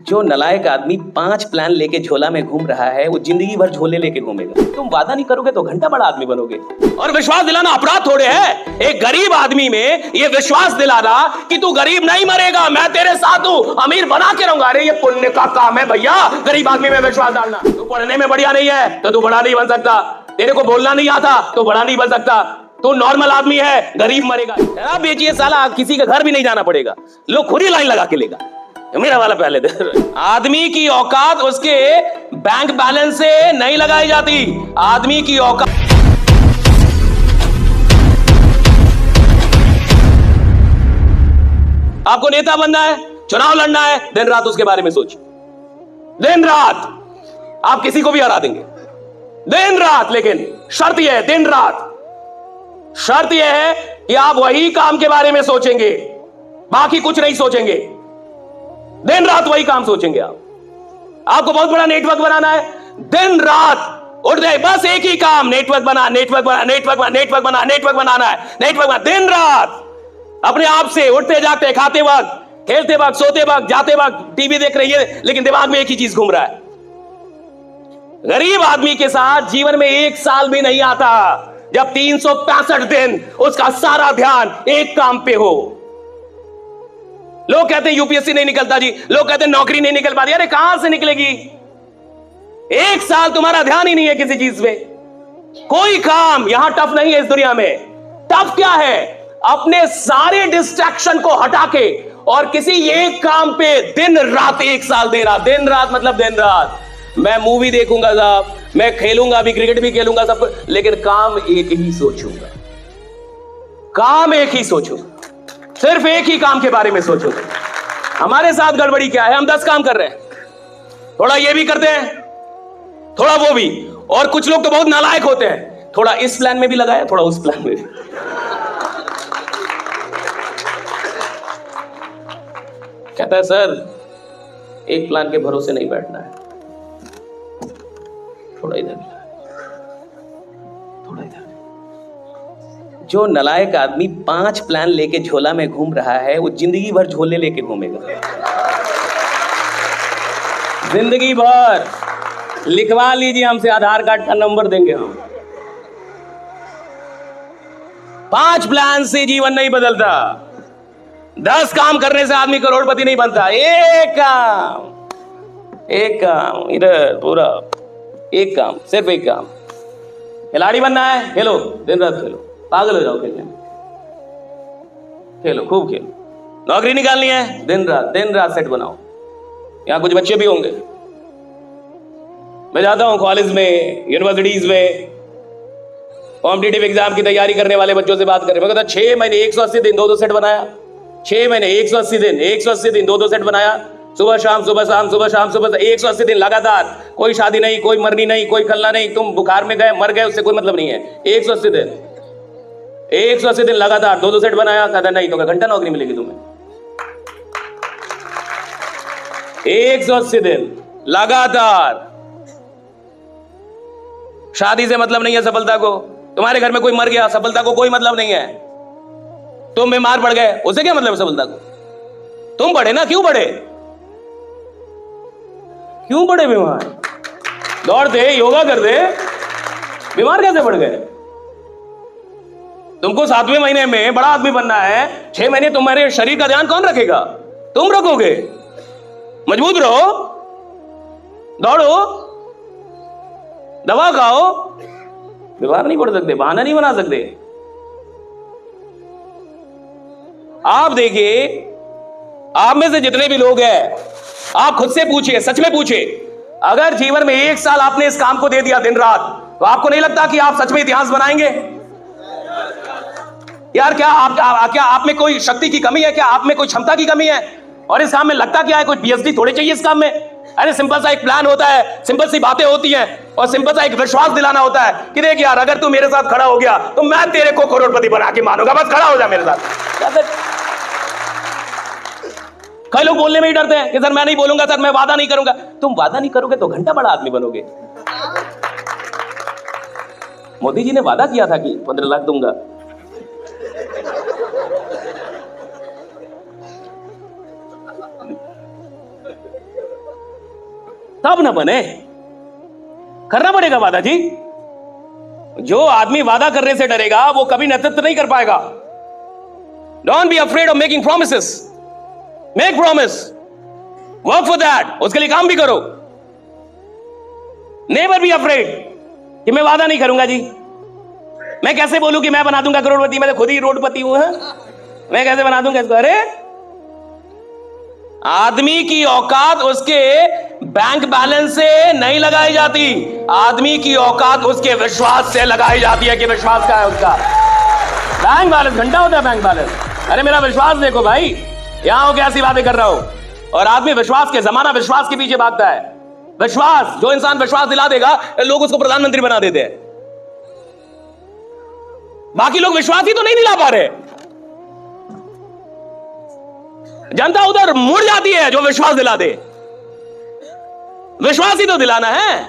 जो नलायक आदमी 5 प्लान लेके झोला में घूम रहा है वो जिंदगी भर झोले लेके घूमेगा। तुम वादा नहीं करोगे तो घंटा बड़ा आदमी बनोगे। और विश्वास दिलाना अपराध थोड़े है। एक गरीब आदमी में ये विश्वास दिलाना कि तू गरीब नहीं मरेगा, मैं तेरे साथ हूं, अमीर बना के रहूंगा, अरे ये पुण्य का काम है भैया, गरीब आदमी में विश्वास डालना। तू पढ़ने में बढ़िया नहीं है तो तू बड़ा नहीं बन सकता, तेरे को बोलना नहीं आता तो बड़ा नहीं बन सकता, तो नॉर्मल आदमी है, गरीब मरेगा। शराब बेचिए साला, किसी के घर भी नहीं जाना पड़ेगा, लोग खुद ही लाइन लगा के लेगा। मेरा वाला पहले दे। आदमी की औकात उसके बैंक बैलेंस से नहीं लगाई जाती, आदमी की औकात आपको नेता बनना है, चुनाव लड़ना है, दिन रात उसके बारे में सोचिए। दिन रात आप किसी को भी हरा देंगे, दिन रात। लेकिन शर्त यह है, दिन रात शर्त यह है कि आप वही काम के बारे में सोचेंगे, बाकी कुछ नहीं सोचेंगे, दिन रात वही काम सोचेंगे। आपको बहुत बड़ा नेटवर्क बनाना है, दिन रात उठ जाए, बस एक ही काम, नेटवर्क बना, नेटवर्क बना, नेटवर्क बना, नेटवर्क बना, नेटवर्क बनाना है, नेटवर्क बना। दिन रात अपने आप से उठते जागते, खाते वक्त, खेलते वक्त, सोते वक्त, जाते वक्त, टीवी देख रही है, लेकिन दिमाग में एक ही चीज घूम रहा है। गरीब आदमी के साथ जीवन में एक साल भी नहीं आता जब 365 दिन उसका सारा ध्यान एक काम पे हो। लोग कहते हैं यूपीएससी नहीं निकलता जी, लोग कहते हैं नौकरी नहीं निकल पाती, अरे कहां से निकलेगी? एक साल तुम्हारा ध्यान ही नहीं है किसी चीज पे। कोई काम यहां टफ नहीं है इस दुनिया में। टफ क्या है? अपने सारे डिस्ट्रैक्शन को हटा के और किसी एक काम पे दिन रात एक साल दे रहा। दिन रात मतलब दिन रात। मैं मूवी देखूंगा साहब, मैं खेलूंगा भी, क्रिकेट भी खेलूंगा सब, लेकिन काम एक ही सोचूंगा, काम एक ही सोचूंगा, सिर्फ एक ही काम के बारे में सोचो। हमारे साथ गड़बड़ी क्या है? हम 10 काम कर रहे हैं, थोड़ा ये भी करते हैं, थोड़ा वो भी, और कुछ लोग तो बहुत नालायक होते हैं, थोड़ा इस प्लान में भी लगाया, थोड़ा उस प्लान में भी। कहता है सर एक प्लान के भरोसे नहीं बैठना है, थोड़ा इधर, थोड़ा इधर। जो नलायक आदमी 5 प्लान लेके झोला में घूम रहा है वो जिंदगी भर झोले लेके घूमेगा, जिंदगी भर। लिखवा लीजिए हमसे, आधार कार्ड का नंबर देंगे हम। 5 प्लान से जीवन नहीं बदलता, 10 काम करने से आदमी करोड़पति नहीं बनता। एक काम इधर, पूरा एक काम, सिर्फ एक काम। खिलाड़ी बनना है, खेलो, दिन रात खेलो, पागल हो जाओ खेलने में, खेलो, खूब खेलो। नौकरी निकालनी है, दिन रात सेट बनाओ। यहां कुछ बच्चे भी होंगे, मैं जाता हूं कॉलेज में, यूनिवर्सिटीज में, कॉम्पिटिटिव एग्जाम की तैयारी करने वाले बच्चों से बात करें। मैं कहता 6 महीने 180 दिन 2-2 सेट बनाया, 6 महीने 180 दिन 2-2 सेट बनाया, सुबह शाम सुबह शाम सुबह शाम सुबह, 180 दिन लगातार। कोई शादी नहीं, कोई मरनी नहीं, कोई खलना नहीं, तुम बुखार में गए मर गए उससे कोई मतलब नहीं है। 180 दिन लगातार 2-2 सेट बनाया। कहता नहीं तो घंटा नौकरी मिलेगी तुम्हें। 180 दिन लगातार। शादी से मतलब नहीं है सफलता को, तुम्हारे घर में कोई मर गया, सफलता को कोई मतलब नहीं है। तुम बीमार पड़ गए, उससे क्या मतलब है सफलता को? तुम बढ़े ना, क्यों बढ़े? क्यों बढ़े बीमार? दौड़ते, योगा करते, बीमार कैसे पड़ गए? तुमको 7वें महीने में बड़ा आदमी बनना है, 6 महीने तुम्हारे शरीर का ध्यान कौन रखेगा? तुम रखोगे। मजबूत रहो, दौड़ो, दवा खाओ, बीमार नहीं पड़ सकते, बहाना नहीं बना सकते। आप देखिए, आप में से जितने भी लोग हैं, आप खुद से पूछिए, सच में पूछिए, अगर जीवन में 1 साल आपने इस काम को दे दिया दिन रात, तो आपको नहीं लगता कि आप सच में इतिहास बनाएंगे? यार क्या आप में कोई शक्ति की कमी है? क्या आप में कोई क्षमता की कमी है? और इस काम में लगता क्या है? कोई पीएचडी थोड़ी चाहिए इस काम में। अरे सिंपल सा एक प्लान होता है, सिंपल सी बातें होती हैं, और सिंपल सा एक विश्वास दिलाना होता है कि देख यार, अगर तू मेरे साथ खड़ा हो गया तो मैं तेरे को करोड़पति बना के मानूंगा, बस खड़ा हो जा मेरे साथ। कई लोग बोलने में ही डरते हैं कि सर मैं नहीं बोलूंगा, सर मैं वादा नहीं करूंगा। तुम वादा नहीं करोगे तो घंटा बड़ा आदमी बनोगे। मोदी जी ने वादा किया था कि 15 लाख दूंगा, तब ना बने। करना पड़ेगा वादा जी। जो आदमी वादा करने से डरेगा वो कभी नेतृत्व नहीं कर पाएगा। Don't be afraid of making promises. Make promise, work for that, उसके लिए काम भी करो। नेवर बी अफ्रेड कि मैं वादा नहीं करूंगा जी। मैं कैसे बोलूं कि मैं बना दूंगा करोड़पति, मैं तो खुद ही रोडपति हूं। मैं कैसे बना दूंगा इसको? अरे आदमी की औकात उसके बैंक बैलेंस से नहीं लगाई जाती, आदमी की औकात उसके विश्वास से लगाई जाती है कि विश्वास क्या है उसका। बैंक बैलेंस घंटा होता है बैंक बैलेंस। अरे मेरा विश्वास देखो भाई, यहां हो क्या ऐसी बातें कर रहा हो। और आदमी विश्वास के, जमाना विश्वास के पीछे भागता है। विश्वास, जो इंसान विश्वास दिला देगा लोग उसको प्रधानमंत्री बना देते हैं। बाकी लोग विश्वास ही तो नहीं दिला पा रहे। जनता उधर मुड़ जाती है जो विश्वास दिला दे। विश्वास ही तो दिलाना है,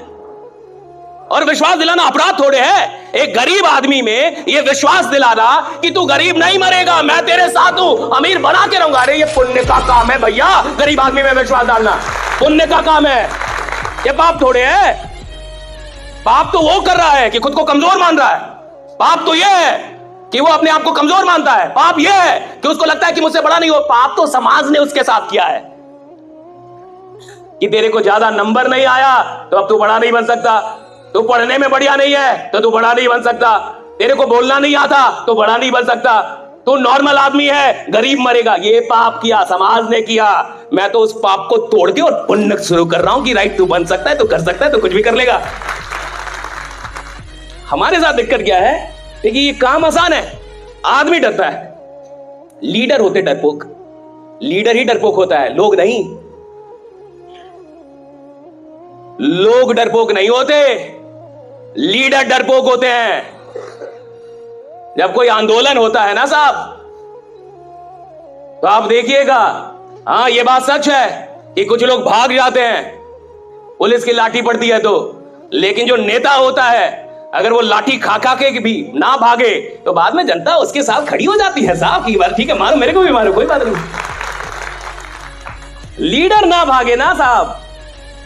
और विश्वास दिलाना अपराध थोड़े है। एक गरीब आदमी में यह विश्वास दिलाना कि तू गरीब नहीं मरेगा, मैं तेरे साथ हूं, अमीर बना के रहूंगा, अरे ये पुण्य का काम है भैया। गरीब आदमी में विश्वास डालना पुण्य का काम है, ये पाप थोड़े है। पाप तो वो कर रहा है कि खुद को कमजोर मान रहा है। पाप तो यह है कि वो अपने आप को कमजोर मानता है। पाप यह है कि उसको लगता है कि मुझसे बड़ा नहीं हो। पाप तो समाज ने उसके साथ किया है कि तेरे को ज्यादा नंबर नहीं आया तो अब तू बड़ा नहीं बन सकता, तू पढ़ने में बढ़िया नहीं है तो तू बड़ा नहीं बन सकता, तेरे को बोलना नहीं आता तो बड़ा नहीं बन सकता, तू नॉर्मल आदमी है, गरीब मरेगा। ये पाप किया, समाज ने किया। मैं तो उस पाप को तोड़ के और पुण्य शुरू कर रहा हूं कि राइट, तू बन सकता है, तू कर सकता है, तू कुछ भी कर लेगा। हमारे साथ दिक्कत क्या है कि ये काम आसान है, आदमी डरता है। लीडर होते डरपोक, लीडर ही डरपोक होता है, लोग नहीं। लोग डरपोक नहीं होते, लीडर डरपोक होते हैं। जब कोई आंदोलन होता है ना साहब, तो आप देखिएगा, हां ये बात सच है कि कुछ लोग भाग जाते हैं, पुलिस की लाठी पड़ती है तो। लेकिन जो नेता होता है, अगर वो लाठी खा खा के भी ना भागे तो बाद में जनता उसके साथ खड़ी हो जाती है साहब की बात, ठीक है मारो, मेरे को भी मारो, कोई बात नहीं। लीडर ना भागे ना साहब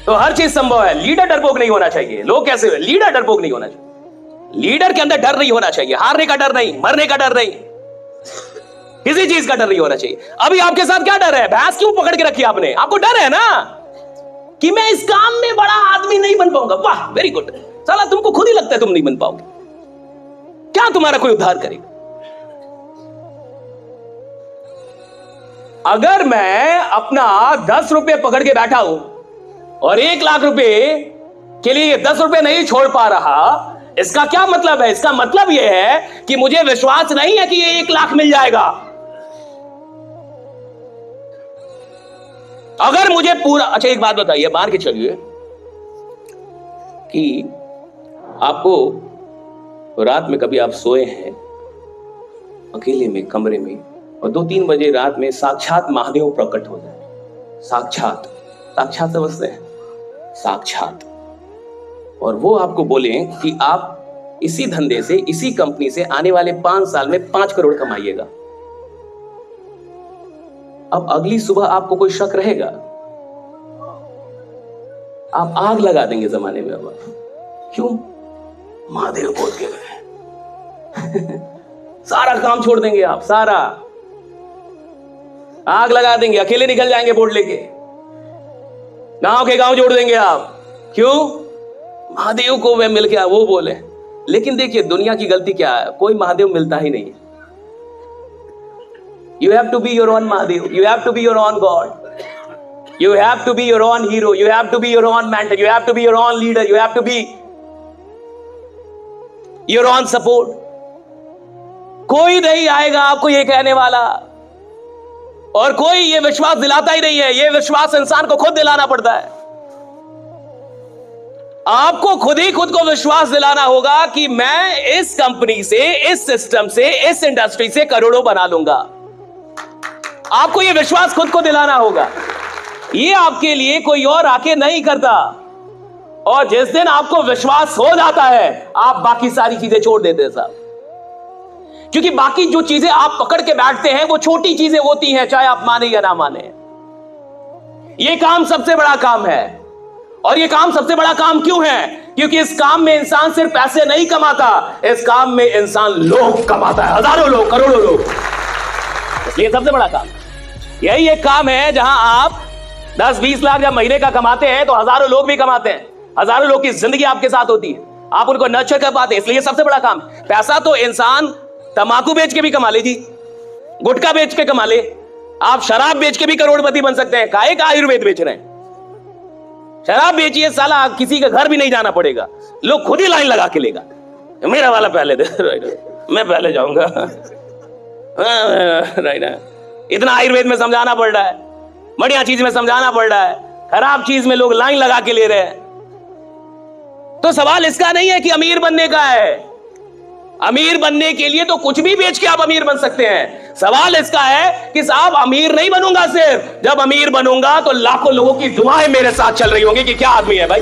तो हर चीज संभव है। लीडर डरपोक नहीं होना चाहिए। लोग कैसे हुए? लीडर डरपोक नहीं होना चाहिए। लीडर के अंदर डर नहीं होना चाहिए, हारने का डर नहीं, मरने का डर नहीं, किसी चीज का डर नहीं होना चाहिए। अभी आपके साथ क्या डर है? भैंस क्यों पकड़ के रखी आपने? आपको डर है ना कि मैं इस काम में बड़ा आदमी नहीं बन पाऊंगा। वाह, वेरी गुड। साला तुमको खुद ही लगता है तुम नहीं बन पाओगे, क्या तुम्हारा कोई उद्धार करेगा? अगर मैं अपना 10 रुपए पकड़ के बैठा हूं और 1 लाख रुपए के लिए 10 रुपए नहीं छोड़ पा रहा, इसका क्या मतलब है? इसका मतलब यह है कि मुझे विश्वास नहीं है कि ये 1 लाख मिल जाएगा। अगर मुझे पूरा, अच्छा एक बात बताइए, मान के चलिए कि आपको रात में कभी आप सोए हैं अकेले में कमरे में और 2-3 बजे रात में साक्षात महादेव प्रकट हो जाए। साक्षात, साक्षात समझते हैं? साक्षात। और वो आपको बोले कि आप इसी धंधे से, इसी कंपनी से आने वाले 5 साल में 5 करोड़ कमाइएगा। अब अगली सुबह आपको कोई शक रहेगा? आप आग लगा देंगे जमाने में। अब क्यों? महादेव बोल के गए। सारा काम छोड़ देंगे आप, सारा आग लगा देंगे, अकेले निकल जाएंगे बोर्ड लेके, गांव के गांव जोड़ देंगे आप। क्यों? महादेव को वे मिल गया, वो बोले। लेकिन देखिए दुनिया की गलती क्या है, कोई महादेव मिलता ही नहीं। You have to be your own Mahadev. You have to be your own God. You have to be your own hero. You have to be your own mentor. You have to be your own leader. You have to be your own support. कोई नहीं आएगा आपको ये कहने वाला, और कोई ये विश्वास दिलाता ही नहीं है। ये विश्वास इंसान को खुद दिलाना पड़ता है। आपको खुद ही खुद को विश्वास दिलाना होगा कि मैं इस कंपनी से, इस सिस्टम से, इस इंडस्ट्री से करोड़ों बना लूंगा। आपको यह विश्वास खुद को दिलाना होगा। ये आपके लिए कोई और आके नहीं करता। और जिस दिन आपको विश्वास हो जाता है, आप बाकी सारी चीजें छोड़ देते हैं साहब। क्योंकि बाकी जो चीजें आप पकड़ के बैठते हैं वो छोटी चीजें होती हैं, चाहे आप माने या ना माने। ये काम सबसे बड़ा काम है। और ये काम सबसे बड़ा काम क्यों है? क्योंकि इस काम में इंसान सिर्फ पैसे नहीं कमाता, इस काम में इंसान लोग कमाता है, हजारों लोग, करोड़ों लोग। इसलिए सबसे बड़ा काम यही एक काम है जहां आप 10-20 लाख जब महीने का कमाते हैं तो हजारों लोग भी कमाते हैं, हजारों लोग की जिंदगी आपके साथ होती है, आप उनको नर्चर कर पाते हैं। इसलिए सबसे बड़ा काम पैसा तो इंसान तंबाकू बेच के भी कमा ले जी, गुटखा बेच के कमा ले, आप शराब बेच के भी करोड़पति बन सकते हैं। काहे का आयुर्वेद बेच रहे हैं? शराब बेचिए साला, किसी का घर भी नहीं जाना पड़ेगा, लोग खुद ही लाइन लगा के लेगा, मेरा वाला पहले दे, मैं पहले जाऊंगा। इतना आयुर्वेद में समझाना पड़ रहा है, बढ़िया चीज में समझाना पड़ रहा है, खराब चीज में लोग लाइन लगा के ले रहे हैं। तो सवाल इसका नहीं है कि अमीर बनने का है, अमीर बनने के लिए तो कुछ भी बेच के आप अमीर बन सकते हैं। सवाल इसका है कि साहब अमीर नहीं बनूंगा, सिर्फ जब अमीर बनूंगा तो लाखों लोगों की दुआएं मेरे साथ चल रही होंगी कि क्या आदमी है भाई।